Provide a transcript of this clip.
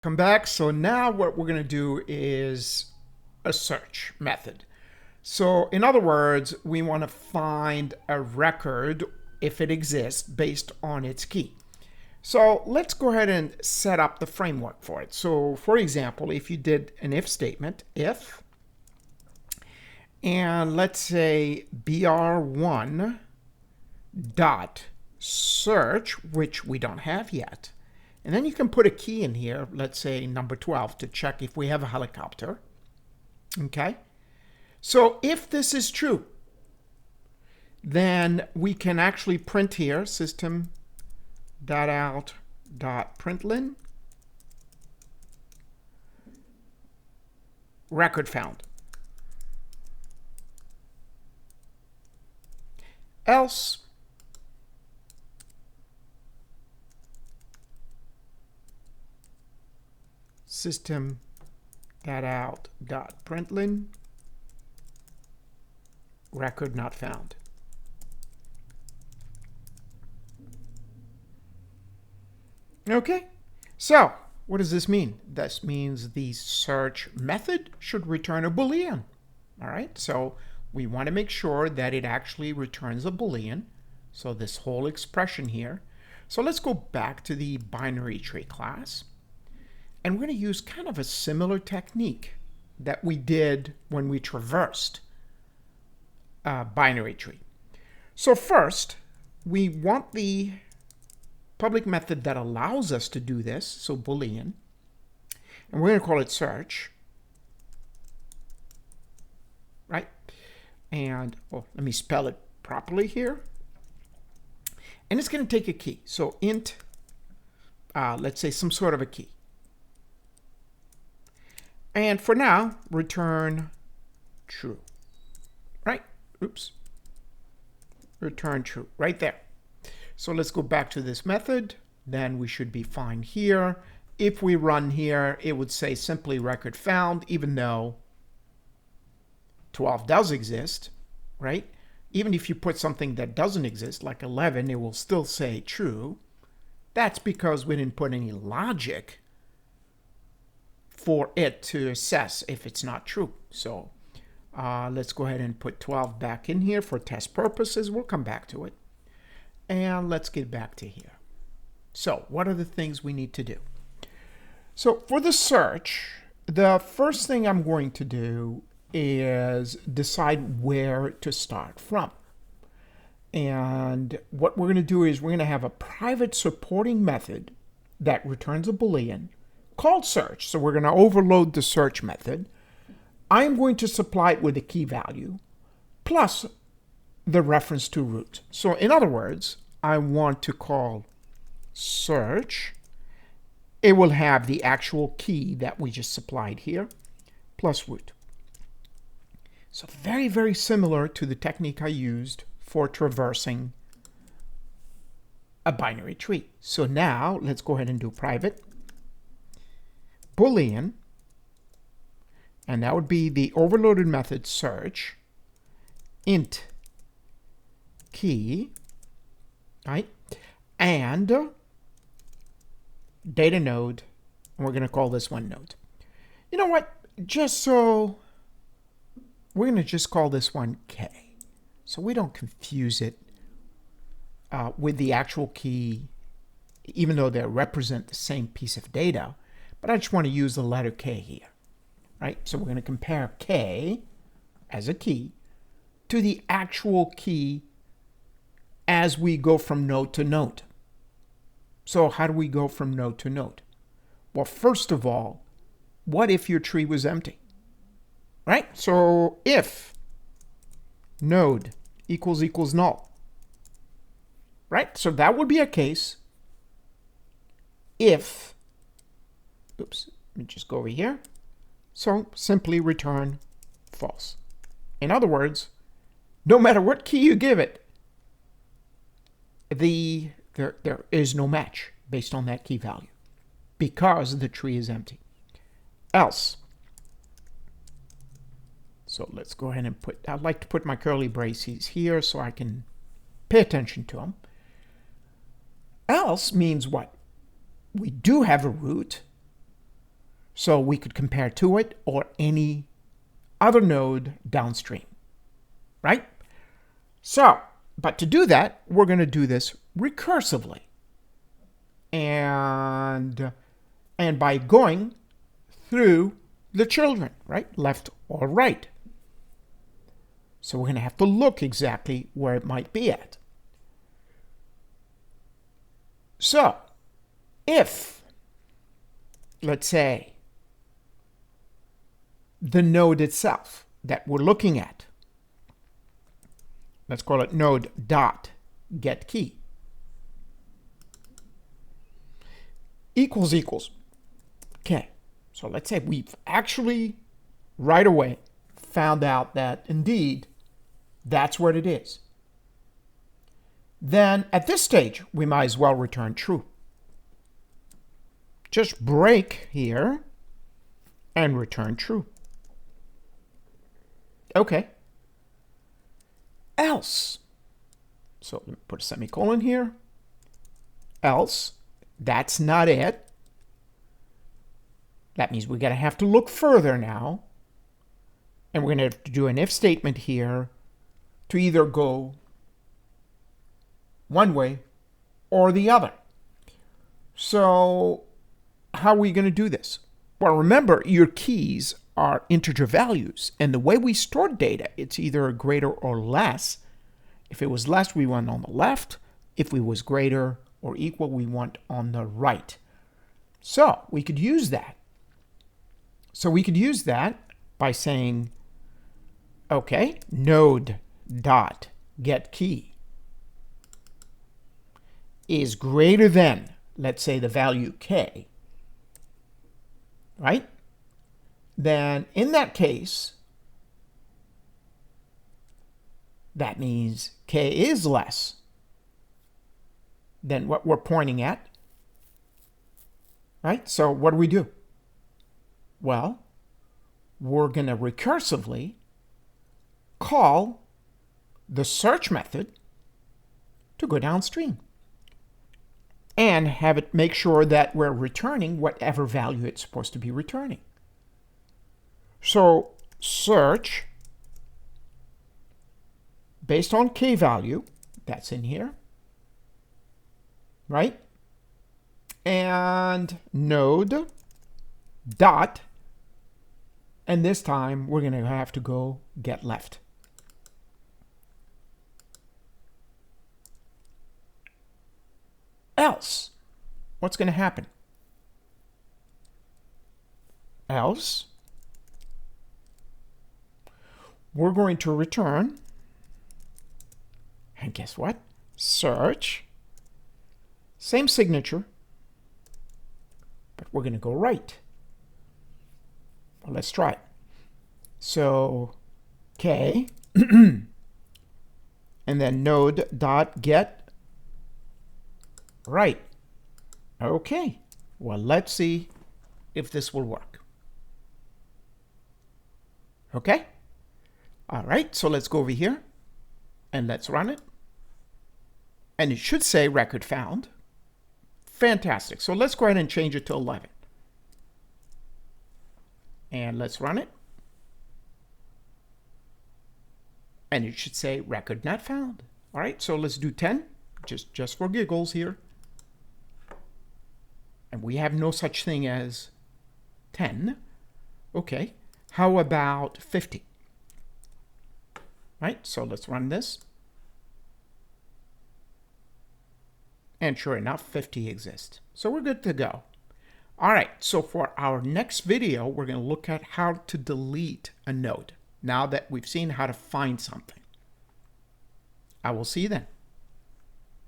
Come back. So now what we're going to do is a search method. So in other words, we want to find a record if it exists based on its key. So let's go ahead and set up the framework for it. So for example, if you did an if statement, if, and let's say br1 dot search, which we don't have yet. And then you can put a key in here, let's say number 12, to check if we have a helicopter. Okay? So if this is true, then we can actually print here system.out.println record found. Else, system.out.println record not found. Okay, so what does this mean? This means the search method should return a Boolean. All right, so we want to make sure that it actually returns a Boolean. So this whole expression here. So let's go back to the binary tree class. And we're going to use kind of a similar technique that we did when we traversed a binary tree. So first, we want the public method that allows us to do this, so Boolean, and we're going to call it search, right? And let me spell it properly here. And it's going to take a key. So int, let's say some sort of a key. And for now, return true, right? Oops. Return true, right there. So let's go back to this method. Then we should be fine here. If we run here, it would say simply record found, even though 12 does exist, right? Even if you put something that doesn't exist, like 11, it will still say true. That's because we didn't put any logic for it to assess if it's not true. So let's go ahead and put 12 back in here for test purposes. We'll come back to it. And let's get back to here. So what are the things we need to do? So for the search, the first thing I'm going to do is decide where to start from. And what we're going to do is we're going to have a private supporting method that returns a Boolean called search. So we're going to overload the search method. I'm going to supply it with a key value plus the reference to root. So in other words, I want to call search. It will have the actual key that we just supplied here plus root. So very, very similar to the technique I used for traversing a binary tree. So now let's go ahead and do private Boolean, and that would be the overloaded method search int key, right? And data node, and we're going to call this one node. You know what? Just so we're going to just call this one K, so we don't confuse it with the actual key, even though they represent the same piece of data. But I just want to use the letter K here, right? So we're going to compare K as a key to the actual key as we go from node to node. So how do we go from node to node? Well, first of all, what if your tree was empty? Right? So if node equals null, right? So that would be a case if, oops, let me just go over here. So simply return false. In other words, no matter what key you give it, there is no match based on that key value because the tree is empty. Else, so let's go ahead and I'd like to put my curly braces here so I can pay attention to them. Else means what? We do have a root, So we could compare to it or any other node downstream, right? So, but to do that, we're going to do this recursively. And by going through the children, right? Left or right. So we're going to have to look exactly where it might be at. So, if, let's say, the node itself that we're looking at, let's call it node dot get key, equals. Okay, so let's say we've actually right away found out that indeed that's what it is. Then at this stage, we might as well return true. Just break here and return true. Okay. Else. So let me put a semicolon here. Else. That's not it. That means we're going to have to look further now. And we're going to have to do an if statement here to either go one way or the other. So how are we going to do this? Well, remember, your keys are integer values. And the way we store data, it's either greater or less. If it was less, we want on the left. If it was greater or equal, we want on the right. So we could use that. So we could use that by saying, okay, node dot get key is greater than, let's say, the value k, right? Then in that case, that means k is less than what we're pointing at, right? So what do? Well, we're going to recursively call the search method to go downstream and have it make sure that we're returning whatever value it's supposed to be returning. So search based on k value, that's in here, right? And node dot, and this time we're going to have to go get left. Else, what's going to happen? Else, we're going to return, and guess what? Search, same signature, but we're going to go right. Well, let's try it. So k, and then node dot get right. Okay, well, let's see if this will work. Okay, all right, so let's go over here and let's run it. And it should say record found. Fantastic. So let's go ahead and change it to 11. And let's run it. And it should say record not found. All right, so let's do 10, just for giggles here. And we have no such thing as 10. Okay, how about 50? Right, so let's run this. And sure enough, 50 exists. So we're good to go. All right, so for our next video, we're going to look at how to delete a node now that we've seen how to find something. I will see you then.